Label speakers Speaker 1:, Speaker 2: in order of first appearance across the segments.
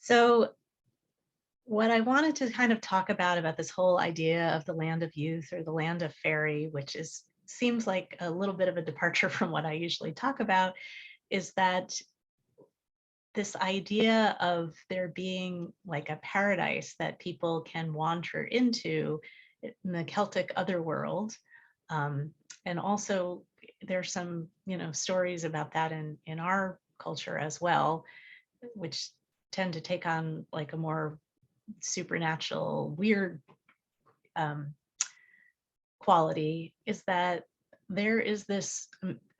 Speaker 1: So, what I wanted to kind of talk about this whole idea of the land of youth or the land of fairy, which is seems like a little bit of a departure from what I usually talk about, is that this idea of there being like a paradise that people can wander into in the Celtic otherworld. Um, and also there's some, stories about that in our culture as well, which tend to take on like a more supernatural, weird um, quality, is that there is this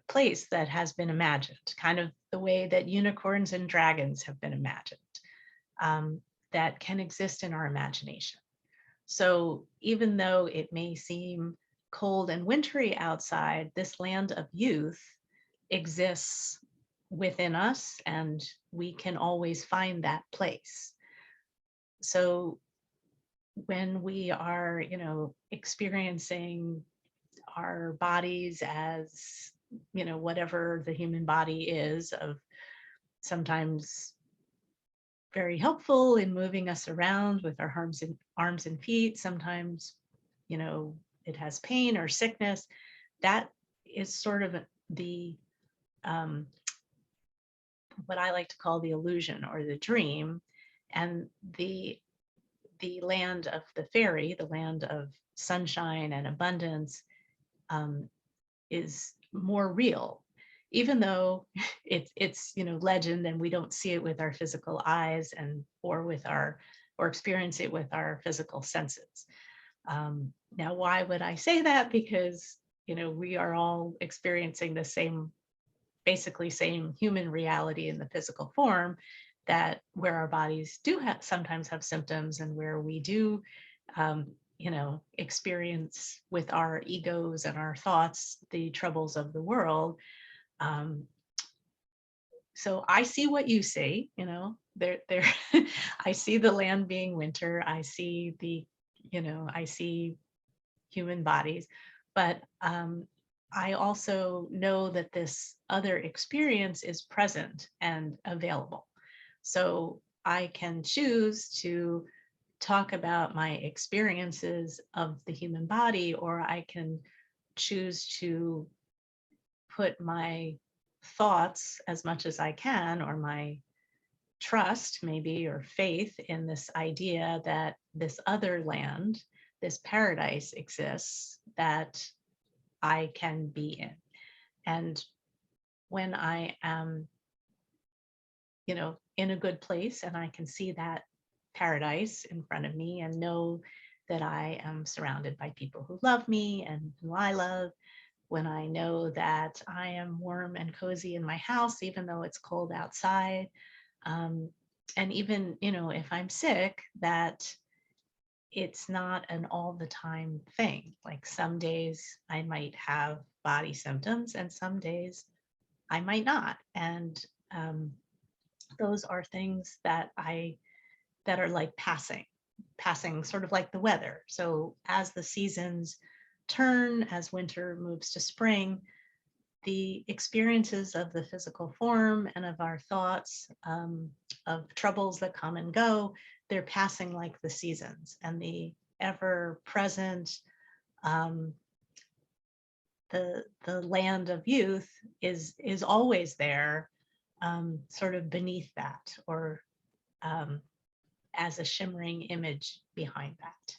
Speaker 1: place that has been imagined, kind of the way that unicorns and dragons have been imagined, um, that can exist in our imagination. So even though it may seem cold and wintry outside, this land of youth exists within us, and we can always find that place. So when we are, experiencing our bodies as, whatever the human body is, of sometimes very helpful in moving us around with our arms and feet. Sometimes, it has pain or sickness. That is sort of the um, what I like to call the illusion or the dream, and the land of the fairy, the land of sunshine and abundance, um, is more real, even though it's legend, and we don't see it with our physical eyes and or experience it with our physical senses. Now, why would I say that? Because we are all experiencing the same, basically same human reality in the physical form, that where our bodies do sometimes have symptoms, and where we do um, experience with our egos and our thoughts the troubles of the world. um, so I see what you see, there I see the land being winter, I see I see human bodies, but I also know that this other experience is present and available. So I can choose to talk about my experiences of the human body, or I can choose to put my thoughts as much as I can, or my trust maybe, or faith in this idea that this other land, this paradise exists that I can be in. And when I am, in a good place, and I can see that paradise in front of me and know that I am surrounded by people who love me and who I love, when I know that I am warm and cozy in my house, even though it's cold outside, um, and even, if I'm sick, that it's not an all the time thing. Like some days I might have body symptoms and some days I might not. And those are things that are like passing, sort of like the weather. So as the seasons turn, as winter moves to spring, the experiences of the physical form and of our thoughts, of troubles that come and go, they're passing like the seasons. And the ever present, um, the land of youth is always there, sort of beneath that, or um, as a shimmering image behind that.